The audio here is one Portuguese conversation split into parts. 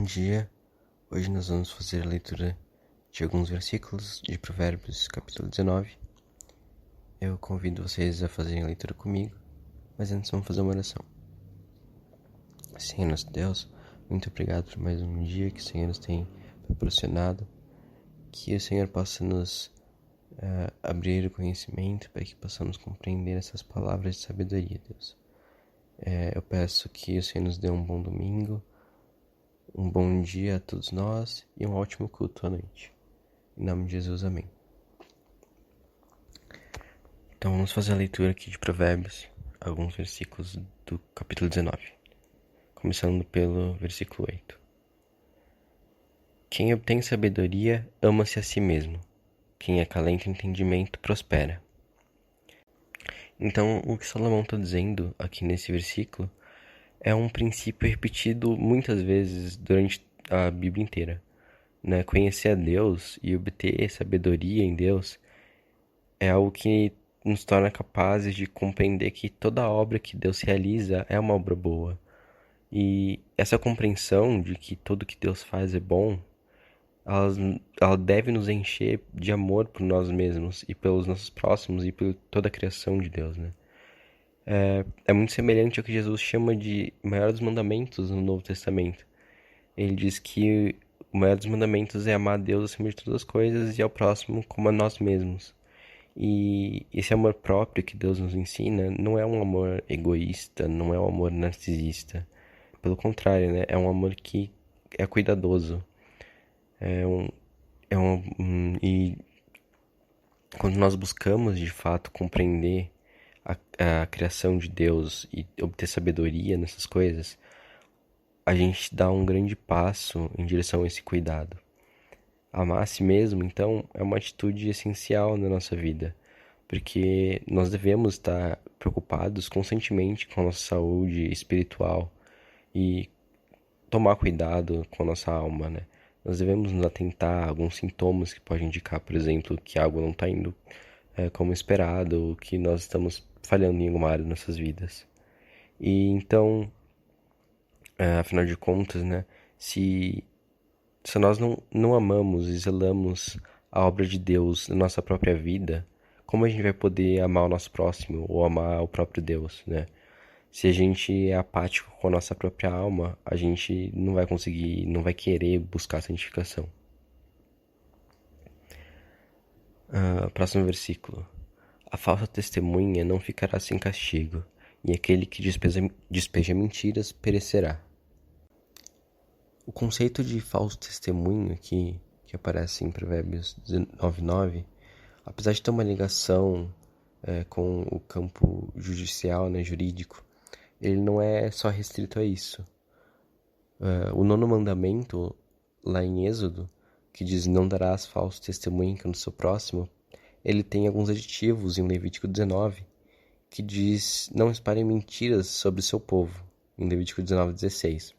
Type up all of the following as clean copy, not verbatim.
Bom dia, hoje nós vamos fazer a leitura de alguns versículos de Provérbios, capítulo 19. Eu convido vocês a fazerem a leitura comigo, mas antes vamos fazer uma oração. Senhor nosso Deus, muito obrigado por mais um dia que o Senhor nos tem proporcionado, que o Senhor possa nos abrir o conhecimento para que possamos compreender essas palavras de sabedoria, Deus. Eu peço que o Senhor nos dê um bom domingo, um bom dia a todos nós e um ótimo culto à noite. Em nome de Jesus, amém. Então vamos fazer a leitura aqui de Provérbios, alguns versículos do capítulo 19. Começando pelo versículo 8. Quem obtém sabedoria ama-se a si mesmo. Quem acalenta entendimento prospera. Então, o que Salomão está dizendo aqui nesse versículo é um princípio repetido muitas vezes durante a Bíblia inteira. Né? Conhecer a Deus e obter sabedoria em Deus é algo que nos torna capazes de compreender que toda obra que Deus realiza é uma obra boa. E essa compreensão de que tudo que Deus faz é bom, ela deve nos encher de amor por nós mesmos e pelos nossos próximos e por toda a criação de Deus, né? É muito semelhante ao que Jesus chama de maior dos mandamentos no Novo Testamento. Ele diz que o maior dos mandamentos é amar a Deus acima de todas as coisas e ao próximo como a nós mesmos. E esse amor próprio que Deus nos ensina não é um amor egoísta, não é um amor narcisista. Pelo contrário, né? É um amor que é cuidadoso. E quando nós buscamos de fato compreender a criação de Deus e obter sabedoria nessas coisas, a gente dá um grande passo em direção a esse cuidado. Amar a si mesmo, então, é uma atitude essencial na nossa vida, porque nós devemos estar preocupados constantemente com a nossa saúde espiritual e tomar cuidado com a nossa alma, né? Nós devemos nos atentar a alguns sintomas que podem indicar, por exemplo, que algo não está indo como esperado, ou que nós estamos falhando em alguma área de nossas vidas. E então, afinal de contas, né, se nós não amamos e zelamos a obra de Deus na nossa própria vida, como a gente vai poder amar o nosso próximo ou amar o próprio Deus, né? Se a gente é apático com a nossa própria alma, a gente não vai conseguir, não vai querer buscar santificação. Próximo versículo. A falsa testemunha não ficará sem castigo, e aquele que despeja mentiras perecerá. O conceito de falso testemunho que aparece em Provérbios 19:9, apesar de ter uma ligação com o campo judicial, né, jurídico, ele não é só restrito a isso. O 9º mandamento, lá em Êxodo, que diz não darás falso testemunho contra o seu próximo, ele tem alguns aditivos em Levítico 19, que diz não espalhem mentiras sobre o seu povo, em Levítico 19:16.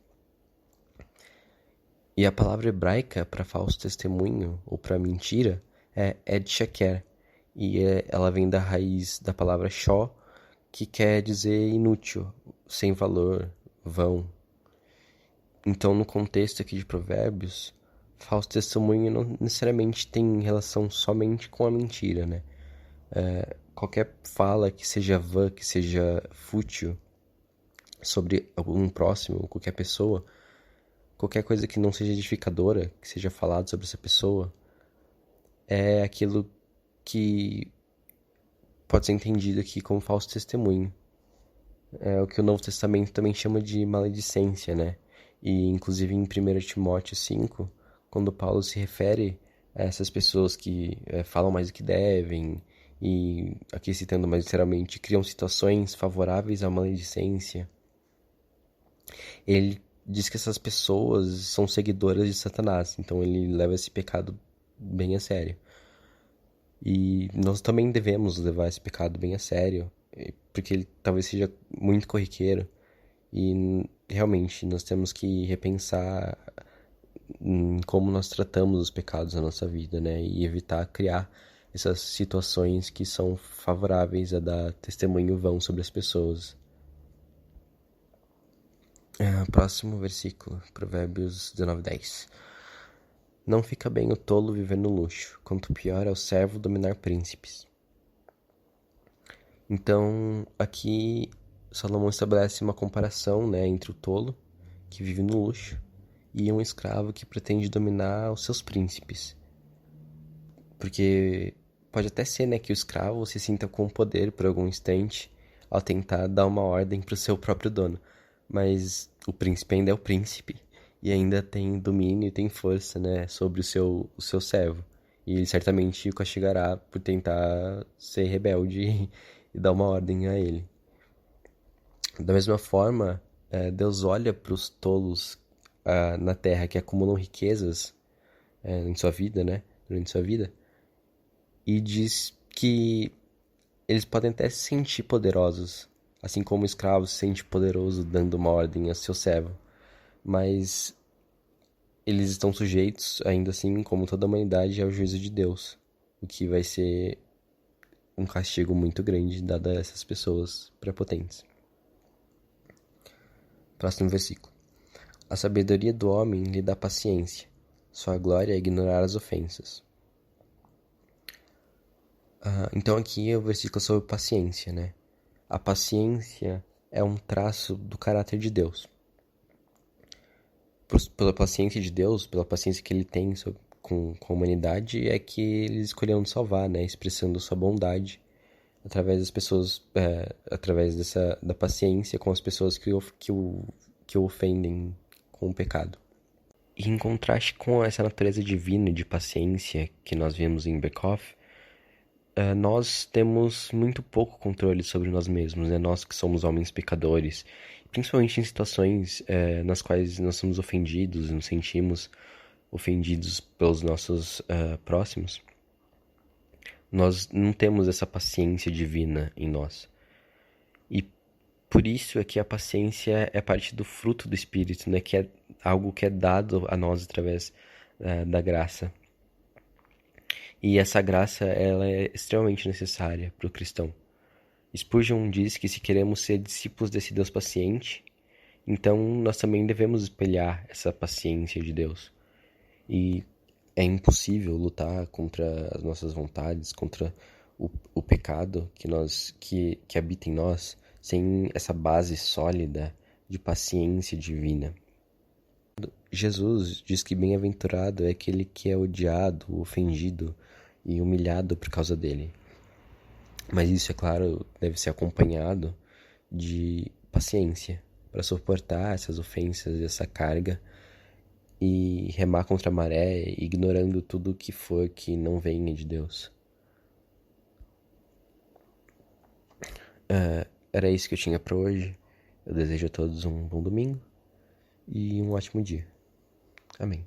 E a palavra hebraica para falso testemunho, ou para mentira, é ed sheker, e ela vem da raiz da palavra shó, que quer dizer inútil, sem valor, vão. Então, no contexto aqui de Provérbios, falso testemunho não necessariamente tem relação somente com a mentira, né? Qualquer fala que seja vã, que seja fútil sobre algum próximo, qualquer pessoa, qualquer coisa que não seja edificadora, que seja falado sobre essa pessoa, é aquilo que pode ser entendido aqui como falso testemunho. É o que o Novo Testamento também chama de maledicência, né? E inclusive em 1 Timóteo 5, quando Paulo se refere a essas pessoas que falam mais do que devem, e aqui citando mais literalmente, criam situações favoráveis à maledicência, ele diz que essas pessoas são seguidoras de Satanás, então ele leva esse pecado bem a sério. E nós também devemos levar esse pecado bem a sério, porque ele talvez seja muito corriqueiro, e realmente nós temos que repensar em como nós tratamos os pecados na nossa vida, né? E evitar criar essas situações que são favoráveis a dar testemunho vão sobre as pessoas. Próximo versículo, Provérbios 19:10. Não fica bem o tolo viver no luxo, quanto pior é o servo dominar príncipes. Então, aqui Salomão estabelece uma comparação, né, entre o tolo, que vive no luxo, e um escravo que pretende dominar os seus príncipes. Porque pode até ser, né, que o escravo se sinta com poder por algum instante ao tentar dar uma ordem para o seu próprio dono. Mas o príncipe ainda é o príncipe e ainda tem domínio e tem força, né, sobre o seu servo. E ele certamente o castigará por tentar ser rebelde e dar uma ordem a ele. Da mesma forma, Deus olha para os tolos na terra que acumulam riquezas em sua vida, né, durante sua vida, e diz que eles podem até se sentir poderosos, assim como o escravo se sente poderoso dando uma ordem a seu servo, mas eles estão sujeitos, ainda assim, como toda a humanidade, ao juízo de Deus, o que vai ser um castigo muito grande dado a essas pessoas prepotentes. Próximo versículo. A sabedoria do homem lhe dá paciência, sua glória é ignorar as ofensas. Então aqui é o versículo sobre paciência, né? A paciência é um traço do caráter de Deus. Pela paciência de Deus, pela paciência que ele tem com a humanidade, é que ele escolheu nos salvar, né? Expressando sua bondade através das pessoas, através da paciência com as pessoas que o ofendem com o pecado. E em contraste com essa natureza divina de paciência que nós vemos em Berkhof, nós temos muito pouco controle sobre nós mesmos, né? Nós que somos homens pecadores, principalmente em situações nas quais nós somos ofendidos, nos sentimos ofendidos pelos nossos próximos. Nós não temos essa paciência divina em nós. E por isso é que a paciência é parte do fruto do Espírito, né? Que é algo que é dado a nós através da graça. E essa graça, ela é extremamente necessária para o cristão. Spurgeon diz que se queremos ser discípulos desse Deus paciente, então nós também devemos espelhar essa paciência de Deus. E é impossível lutar contra as nossas vontades, contra o pecado que habita em nós, sem essa base sólida de paciência divina. Jesus diz que bem-aventurado é aquele que é odiado, ofendido e humilhado por causa dele. Mas isso, é claro, deve ser acompanhado de paciência para suportar essas ofensas e essa carga e remar contra a maré, ignorando tudo que for que não venha de Deus. Era isso que eu tinha para hoje. Eu desejo a todos um bom domingo e um ótimo dia. Amém.